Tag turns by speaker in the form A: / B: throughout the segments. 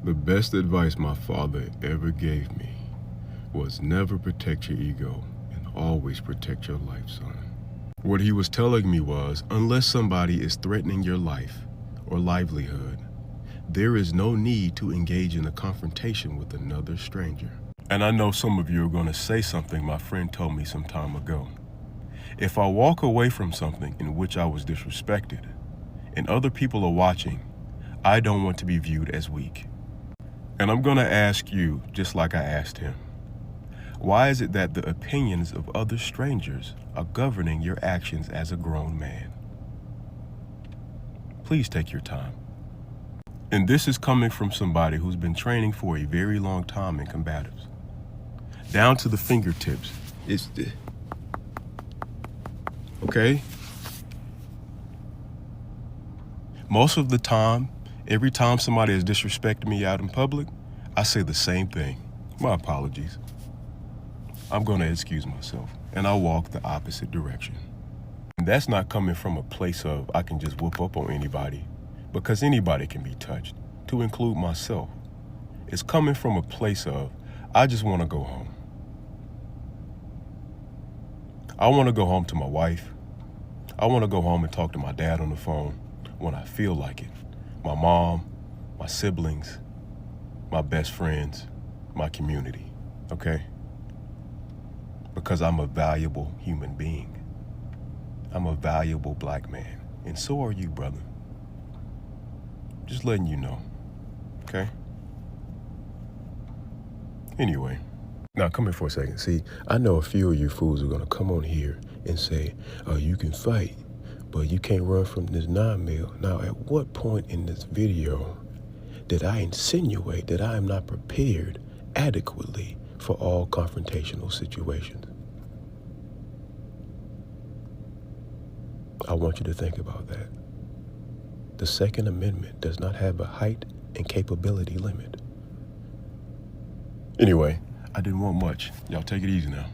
A: The best advice my father ever gave me was never protect your ego and always protect your life, son. What he was telling me was, unless somebody is threatening your life or livelihood, there is no need to engage in a confrontation with another stranger. And I know some of you are going to say something my friend told me some time ago. If I walk away from something in which I was disrespected and other people are watching, I don't want to be viewed as weak. And I'm going to ask you, just like I asked him, why is it that the opinions of other strangers are governing your actions as a grown man? Please take your time. And this is coming from somebody who's been training for a very long time in combatives. Down to the fingertips. Okay? Most of the time, every time somebody has disrespected me out in public, I say the same thing. My apologies. I'm going to excuse myself, and I'll walk the opposite direction. And that's not coming from a place of I can just whoop up on anybody, because anybody can be touched, to include myself. It's coming from a place of I just want to go home. I want to go home to my wife. I want to go home and talk to my dad on the phone when I feel like it. My mom, my siblings, my best friends, my community, okay? Because I'm a valuable human being. I'm a valuable black man, and so are you, brother. Just letting you know, okay? Anyway, now come here for a second. See, I know a few of you fools are gonna come on here and say, oh, you can fight, but you can't run from this 9mm. Now, at what point in this video did I insinuate that I am not prepared adequately for all confrontational situations? I want you to think about that. The Second Amendment does not have a height and capability limit. Anyway, I didn't want much. Y'all take it easy now.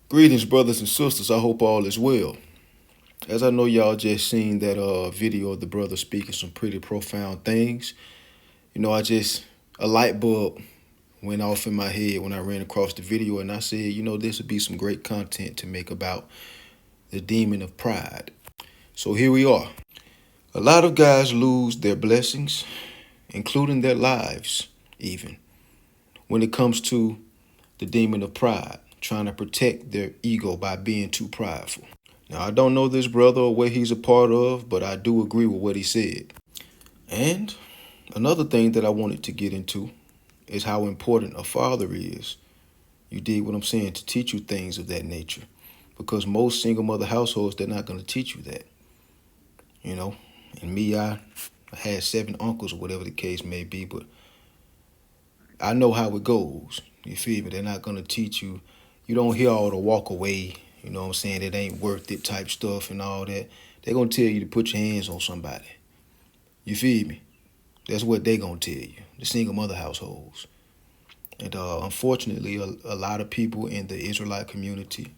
B: Greetings, brothers and sisters. I hope all is well. As I know y'all just seen that video of the brother speaking some pretty profound things. You know, a light bulb went off in my head when I ran across the video, and I said, you know, this would be some great content to make about the demon of pride. So here we are. A lot of guys lose their blessings, including their lives even, when it comes to the demon of pride, trying to protect their ego by being too prideful. Now, I don't know this brother or what he's a part of, but I do agree with what he said. And another thing that I wanted to get into is how important a father is. You dig what I'm saying? To teach you things of that nature. Because most single mother households, they're not going to teach you that. You know, and me, I had 7 uncles or whatever the case may be, but I know how it goes. You feel me? They're not going to teach you. You don't hear all the walk away, you know what I'm saying, it ain't worth it type stuff and all that. They're going to tell you to put your hands on somebody. You feel me? That's what they're going to tell you, the single mother households. And unfortunately, a lot of people in the Israelite community,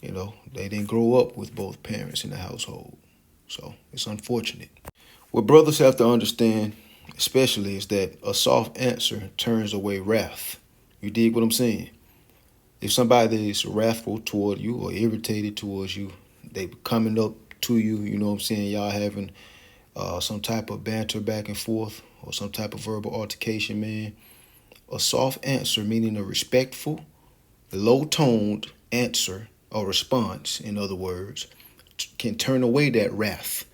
B: you know, they didn't grow up with both parents in the household. So it's unfortunate. What brothers have to understand, especially, is that a soft answer turns away wrath. You dig what I'm saying? If somebody is wrathful toward you or irritated towards you, they coming up to you, you know what I'm saying, y'all having some type of banter back and forth or some type of verbal altercation, man. A soft answer, meaning a respectful, low-toned answer or response, in other words, can turn away that wrath.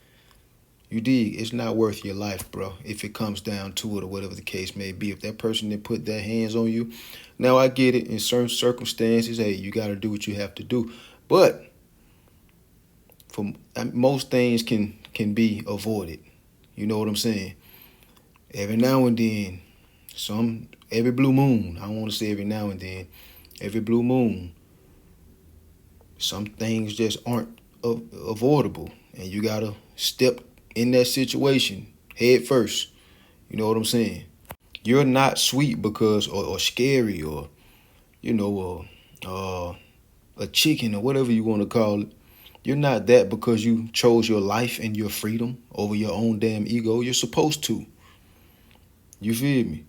B: You dig? It's not worth your life, bro, if it comes down to it or whatever the case may be. If that person didn't put their hands on you, now I get it. In certain circumstances, hey, you got to do what you have to do. But for most things can be avoided. You know what I'm saying? Every now and then, every blue moon, I don't want to say every now and then, every blue moon, some things just aren't avoidable. And you got to step in that situation head first. You know what I'm saying? You're not sweet because, or scary, or, you know, a chicken or whatever you want to call it, You're not that because you chose your life and your freedom over your own damn ego. You're supposed to. You feel me?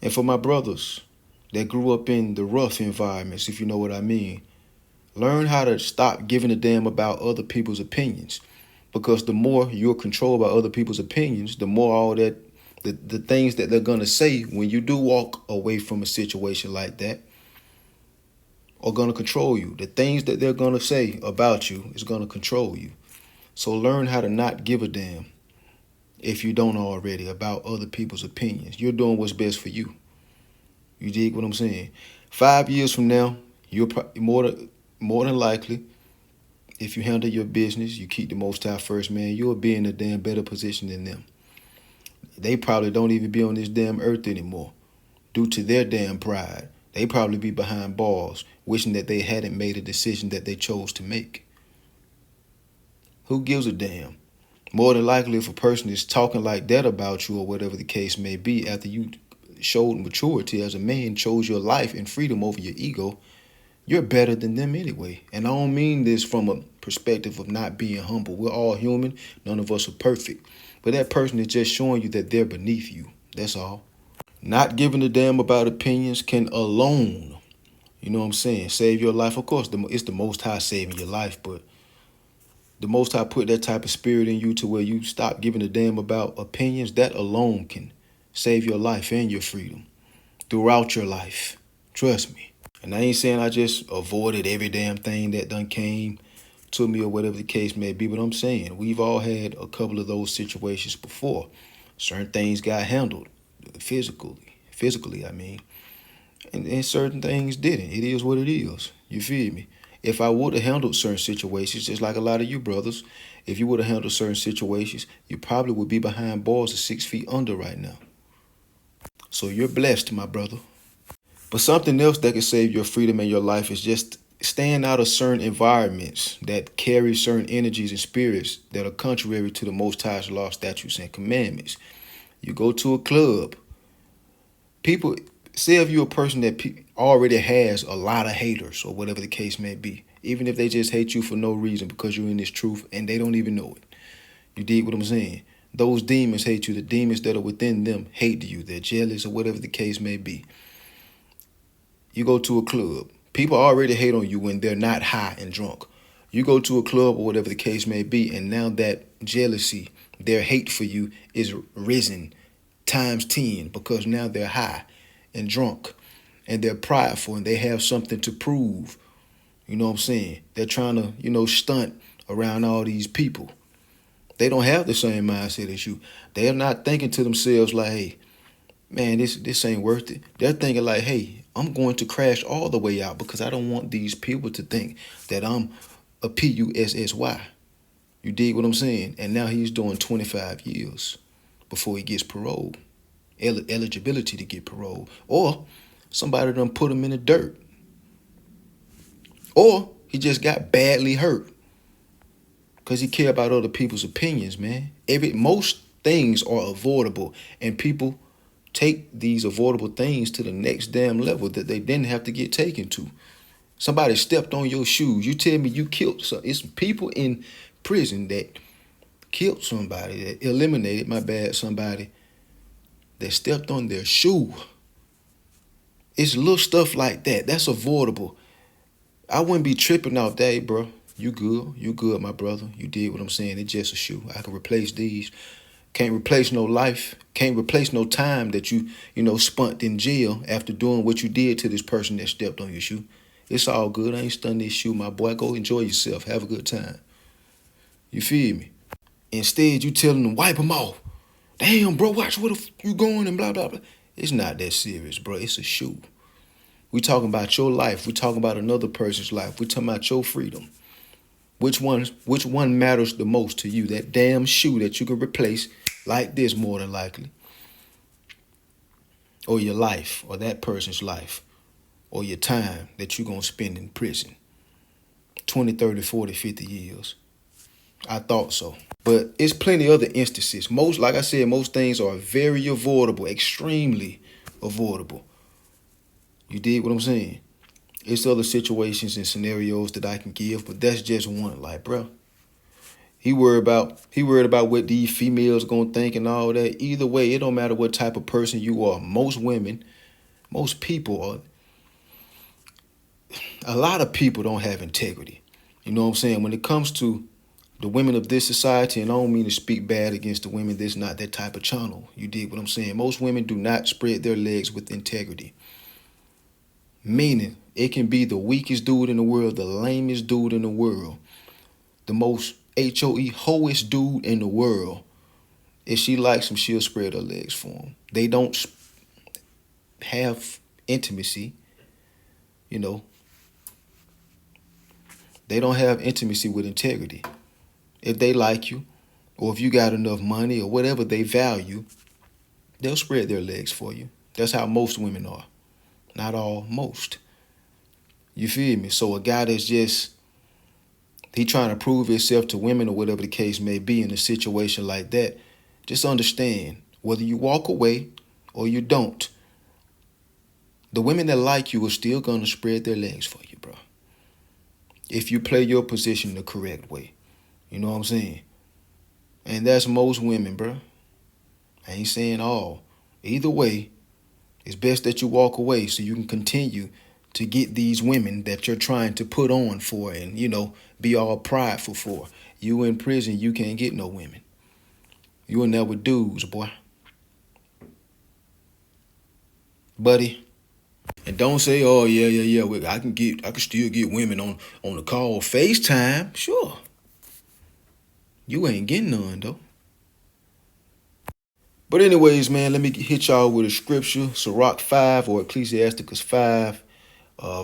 B: And for my brothers that grew up in the rough environments, if you know what I mean, learn how to stop giving a damn about other people's opinions. Because the more you're controlled by other people's opinions, the more all that, the things that they're going to say when you do walk away from a situation like that are going to control you. The things that they're going to say about you is going to control you. So learn how to not give a damn, if you don't already, about other people's opinions. You're doing what's best for you. You dig what I'm saying? 5 years from now, you're more than likely, if you handle your business, you keep the Most High first, man, you'll be in a damn better position than them. They probably don't even be on this damn earth anymore due to their damn pride. They probably be behind bars, wishing that they hadn't made a decision that they chose to make. Who gives a damn? More than likely, if a person is talking like that about you or whatever the case may be, after you showed maturity as a man, chose your life and freedom over your ego, you're better than them anyway. And I don't mean this from a perspective of not being humble. We're all human. None of us are perfect. But that person is just showing you that they're beneath you. That's all. Not giving a damn about opinions can alone, you know what I'm saying, save your life. Of course, it's the Most High saving your life, but the Most High put that type of spirit in you to where you stop giving a damn about opinions. That alone can save your life and your freedom throughout your life. Trust me. And I ain't saying I just avoided every damn thing that done came to me or whatever the case may be, but I'm saying we've all had a couple of those situations before. Certain things got handled physically, I mean. And certain things didn't. It is what it is. You feel me? If I would have handled certain situations, just like a lot of you brothers, if you would have handled certain situations, you probably would be behind bars of 6 feet under right now. So you're blessed, my brother. But something else that can save your freedom and your life is just staying out of certain environments that carry certain energies and spirits that are contrary to the Most High's law, statutes, and commandments. You go to a club. People, say if you're a person that already has a lot of haters or whatever the case may be, even if they just hate you for no reason because you're in this truth and they don't even know it. You dig what I'm saying? Those demons hate you. The demons that are within them hate you. They're jealous or whatever the case may be. You go to a club. People already hate on you when they're not high and drunk. You go to a club or whatever the case may be, and now that jealousy, their hate for you is risen times 10 because now they're high and drunk and they're prideful and they have something to prove. You know what I'm saying? They're trying to, stunt around all these people. They don't have the same mindset as you. They're not thinking to themselves like, hey, man, this ain't worth it. They're thinking like, hey, I'm going to crash all the way out because I don't want these people to think that I'm a PUSSY. You dig what I'm saying? And now he's doing 25 years before he gets parole, eligibility to get parole. Or somebody done put him in the dirt. Or he just got badly hurt because he care about other people's opinions, man. Most things are avoidable, and people take these avoidable things to the next damn level that they didn't have to get taken to. Somebody stepped on your shoes. You tell me you killed some. It's people in prison that killed somebody, that eliminated, somebody that stepped on their shoe. It's little stuff like that. That's avoidable. I wouldn't be tripping off that, bro. You good, my brother. You did what I'm saying. It's just a shoe. I can replace these. Can't replace no life. Can't replace no time that you spent in jail after doing what you did to this person that stepped on your shoe. It's all good. I ain't stunned this shoe, my boy. Go enjoy yourself. Have a good time. You feel me? Instead, you telling them, wipe them off. Damn, bro, watch where you going and blah, blah, blah. It's not that serious, bro. It's a shoe. We talking about your life. We talking about another person's life. We talking about your freedom. Which one matters the most to you? That damn shoe that you can replace like this, more than likely. Or your life, or that person's life, or your time that you're going to spend in prison. 20, 30, 40, 50 years. I thought so. But it's plenty other instances. Like I said, most things are very avoidable, extremely avoidable. You dig what I'm saying? It's other situations and scenarios that I can give, but that's just one. Like, bro, he worried about what these females gonna think and all that. Either way, it don't matter what type of person you are. Most women, most people are. A lot of people don't have integrity. You know what I'm saying? When it comes to the women of this society, and I don't mean to speak bad against the women, this not that type of channel. You dig what I'm saying? Most women do not spread their legs with integrity. Meaning, it can be the weakest dude in the world, the lamest dude in the world, the most hoest dude in the world. If she likes him, she'll spread her legs for him. They don't have intimacy, you know. They don't have intimacy with integrity. If they like you, or if you got enough money or whatever they value, they'll spread their legs for you. That's how most women are. Not all, most. You feel me? So a guy that's he trying to prove himself to women or whatever the case may be in a situation like that, just understand, whether you walk away or you don't, the women that like you are still going to spread their legs for you, bro. If you play your position the correct way. You know what I'm saying? And that's most women, bro. I ain't saying all. Either way, it's best that you walk away so you can continue to get these women that you're trying to put on for and, be all prideful for. You in prison, you can't get no women. You in there with dudes, boy. Buddy. And don't say, oh, yeah. I can still get women on the call. FaceTime, sure. You ain't getting none, though. But anyways, man, let me hit y'all with a scripture. Sirach 5 or Ecclesiasticus 5,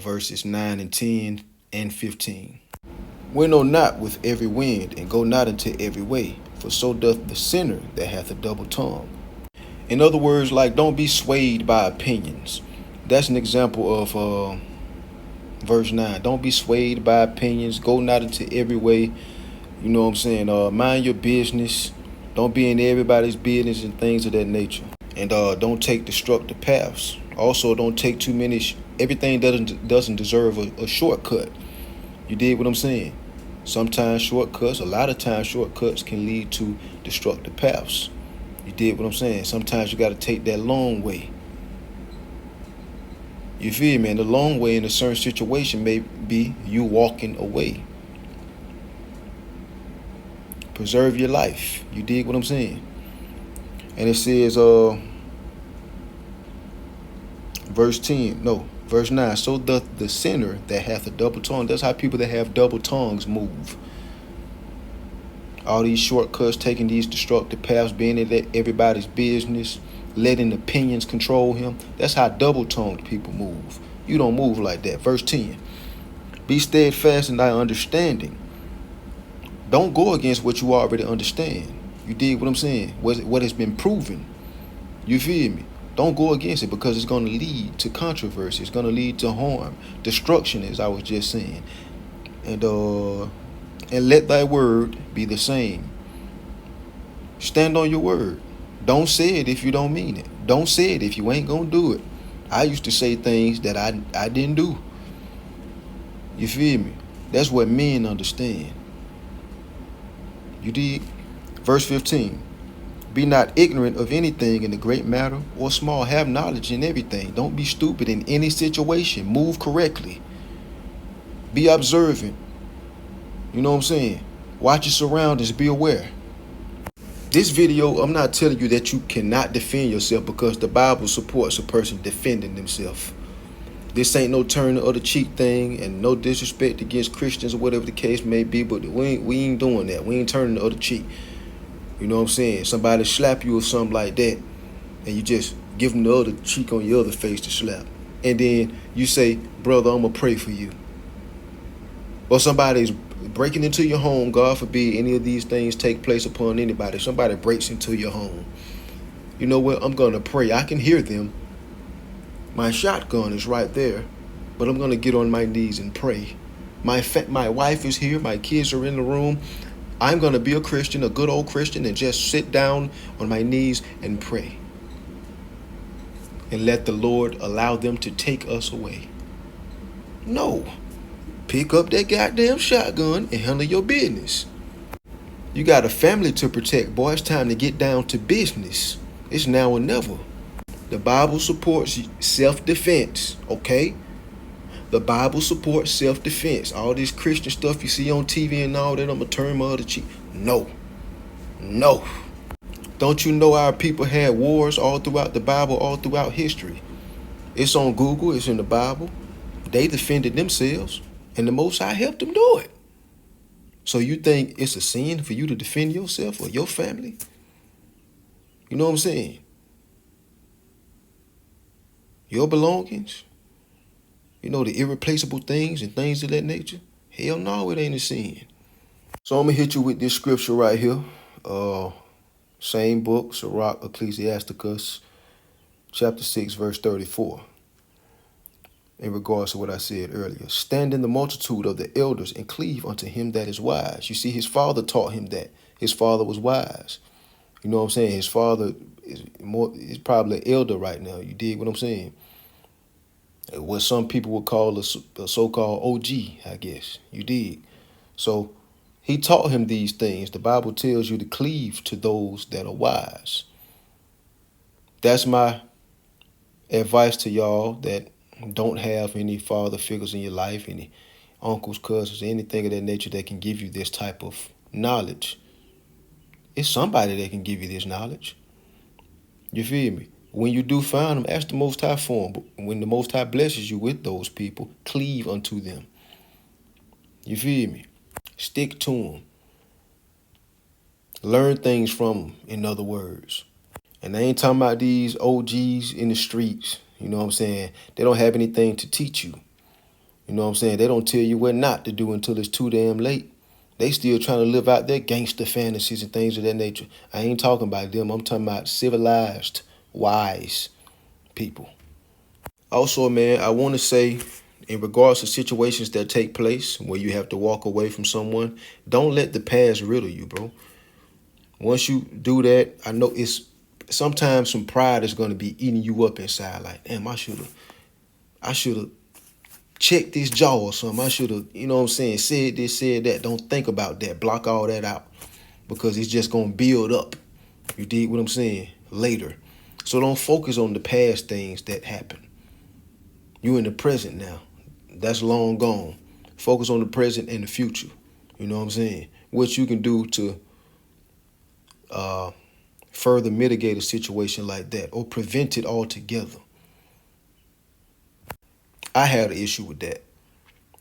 B: verses 9 and 10 and 15. Winnow not with every wind, and go not into every way, for so doth the sinner that hath a double tongue. In other words, like, don't be swayed by opinions. That's an example of verse 9. Don't be swayed by opinions. Go not into every way. You know what I'm saying? Mind your business. Don't be in everybody's business and things of that nature. And don't take destructive paths. Also, don't take too many. Everything doesn't deserve a shortcut. You dig what I'm saying? Sometimes a lot of times shortcuts can lead to destructive paths. You dig what I'm saying? Sometimes you got to take that long way. You feel me? And the long way in a certain situation may be you walking away. Preserve your life. You dig what I'm saying? And it says, verse 9. So doth the sinner that hath a double tongue. That's how people that have double tongues move. All these shortcuts, taking these destructive paths, being in everybody's business, letting opinions control him. That's how double-tongued people move. You don't move like that. Verse 10. Be steadfast in thy understanding. Don't go against what you already understand. You dig what I'm saying? What has been proven. You feel me? Don't go against it because it's going to lead to controversy. It's going to lead to harm, destruction, as I was just saying. And let thy word be the same. Stand on your word. Don't say it if you don't mean it. Don't say it if you ain't going to do it. I used to say things that I didn't do. You feel me? That's what men understand. You dig? Verse 15. Be not ignorant of anything in the great matter or small. Have knowledge in everything. Don't be stupid in any situation. Move correctly. Be observant. You know what I'm saying? Watch your surroundings. Be aware. This video, I'm not telling you that you cannot defend yourself because the Bible supports a person defending themselves. This ain't no turn the other cheek thing and no disrespect against Christians or whatever the case may be, but we ain't doing that. We ain't turning the other cheek. You know what I'm saying? Somebody slap you or something like that, and you just give them the other cheek on your other face to slap. And then you say, brother, I'm going to pray for you. Or somebody's breaking into your home, God forbid any of these things take place upon anybody. Somebody breaks into your home. You know what? I'm going to pray. I can hear them. My shotgun is right there, but I'm going to get on my knees and pray. My wife is here. My kids are in the room. I'm going to be a Christian, a good old Christian, and just sit down on my knees and pray. And let the Lord allow them to take us away. No. Pick up that goddamn shotgun and handle your business. You got a family to protect, boy. It's time to get down to business. It's now or never. The Bible supports self-defense, okay? The Bible supports self-defense. All this Christian stuff you see on TV and all that, I'm gonna turn my other cheek. No. No. Don't you know our people had wars all throughout the Bible, all throughout history? It's on Google, it's in the Bible. They defended themselves, and the Most High helped them do it. So you think it's a sin for you to defend yourself or your family? You know what I'm saying? Your belongings? You know, the irreplaceable things and things of that nature? Hell no, it ain't a sin. So I'm going to hit you with this scripture right here. Same book, Sirach, Ecclesiasticus, chapter 6, verse 34. In regards to what I said earlier. Stand in the multitude of the elders and cleave unto him that is wise. You see, his father taught him that. His father was wise. You know what I'm saying? His father is probably an elder right now. You dig what I'm saying? What some people would call a so-called OG, I guess. You dig? So he taught him these things. The Bible tells you to cleave to those that are wise. That's my advice to y'all that don't have any father figures in your life, any uncles, cousins, anything of that nature that can give you this type of knowledge. It's somebody that can give you this knowledge. You feel me? When you do find them, ask the Most High for them. But when the Most High blesses you with those people, cleave unto them. You feel me? Stick to them. Learn things from them, in other words. And I ain't talking about these OGs in the streets. You know what I'm saying? They don't have anything to teach you. You know what I'm saying? They don't tell you what not to do until it's too damn late. They still trying to live out their gangster fantasies and things of that nature. I ain't talking about them. I'm talking about civilized, wise people. Also, man, I want to say, in regards to situations that take place where you have to walk away from someone, don't let the past riddle you, bro. Once you do that, I know it's sometimes some pride is going to be eating you up inside. Like, damn, I should have checked this jaw or something. I should have, you know what I'm saying, said this, said that. Don't think about that. Block all that out because it's just going to build up. You dig what I'm saying? Later. So don't focus on the past things that happened. You in the present now. That's long gone. Focus on the present and the future. You know what I'm saying? What you can do to further mitigate a situation like that or prevent it altogether. I had an issue with that.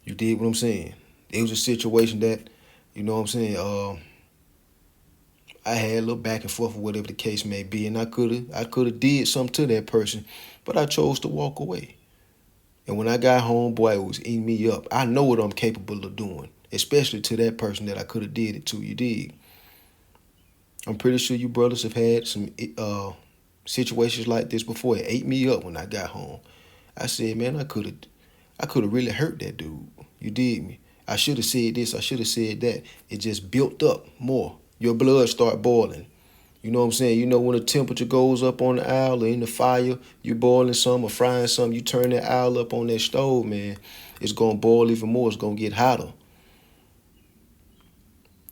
B: You dig what I'm saying? It was a situation that, you know what I'm saying, I had a little back and forth or whatever the case may be, and I could have did something to that person, but I chose to walk away. And when I got home, boy, it was eating me up. I know what I'm capable of doing, especially to that person that I could have did it to. You dig? I'm pretty sure you brothers have had some situations like this before. It ate me up when I got home. I said, man, I could have really hurt that dude. You dig me? I should have said this. I should have said that. It just built up more. Your blood start boiling. You know what I'm saying? You know when the temperature goes up on the aisle or in the fire, you boiling something or frying something, you turn that aisle up on that stove, man, it's going to boil even more. It's going to get hotter.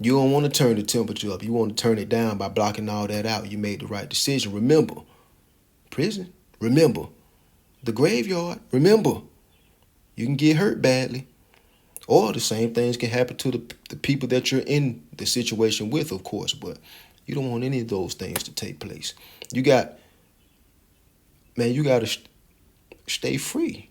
B: You don't want to turn the temperature up. You want to turn it down by blocking all that out. You made the right decision. Remember, prison. Remember, the graveyard. Remember, you can get hurt badly. Or the same things can happen to the people that you're in the situation with, of course. But you don't want any of those things to take place. You got to stay free.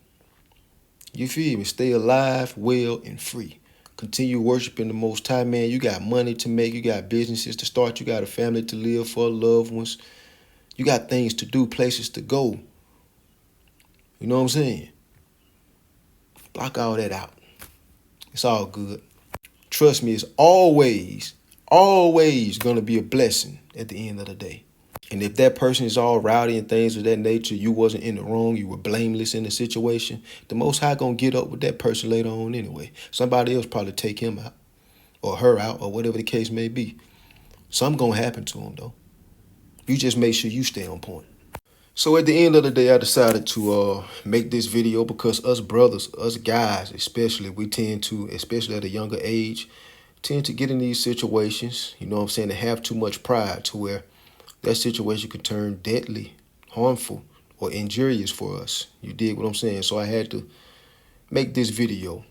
B: You feel me? Stay alive, well, and free. Continue worshiping the Most High, man. You got money to make. You got businesses to start. You got a family to live for, loved ones. You got things to do, places to go. You know what I'm saying? Block all that out. It's all good. Trust me, it's always going to be a blessing at the end of the day. And if that person is all rowdy and things of that nature, you wasn't in the wrong, you were blameless in the situation, the Most High going to get up with that person later on anyway. Somebody else probably take him out or her out or whatever the case may be. Something going to happen to him, though. You just make sure you stay on point. So at the end of the day, I decided to make this video because us brothers, us guys especially, we tend to, especially at a younger age, tend to get in these situations, you know what I'm saying, and have too much pride to where that situation could turn deadly, harmful, or injurious for us. You dig what I'm saying? So I had to make this video.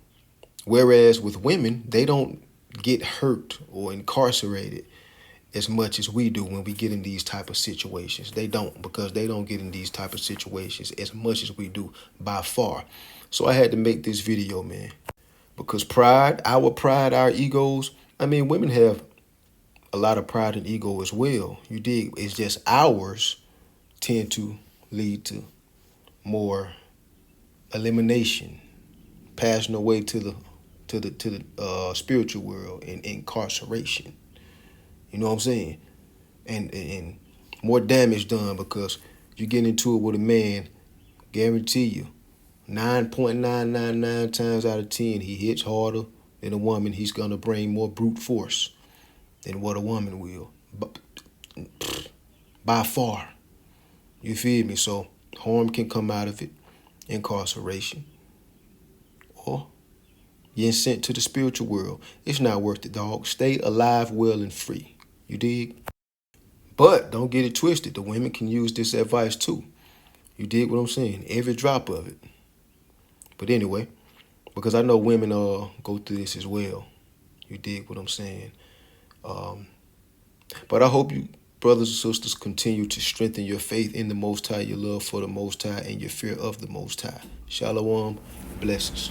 B: Whereas with women, they don't get hurt or incarcerated as much as we do when we get in these type of situations. They don't, because they don't get in these type of situations as much as we do by far. So I had to make this video, man, because pride, our egos, I mean, women have a lot of pride and ego as well. You dig? It's just ours tend to lead to more elimination, passing away to the spiritual world and incarceration. You know what I'm saying? And more damage done, because you get into it with a man, guarantee you, 9.999 times out of 10, he hits harder than a woman. He's gonna bring more brute force than what a woman will, but by far. You feel me? So harm can come out of it, incarceration, or getting sent to the spiritual world. It's not worth it, dog. Stay alive, well, and free. You dig? But don't get it twisted. The women can use this advice too. You dig what I'm saying? Every drop of it. But anyway, because I know women go through this as well. You dig what I'm saying? But I hope you, brothers and sisters, continue to strengthen your faith in the Most High, your love for the Most High, and your fear of the Most High. Shalom. Blessings.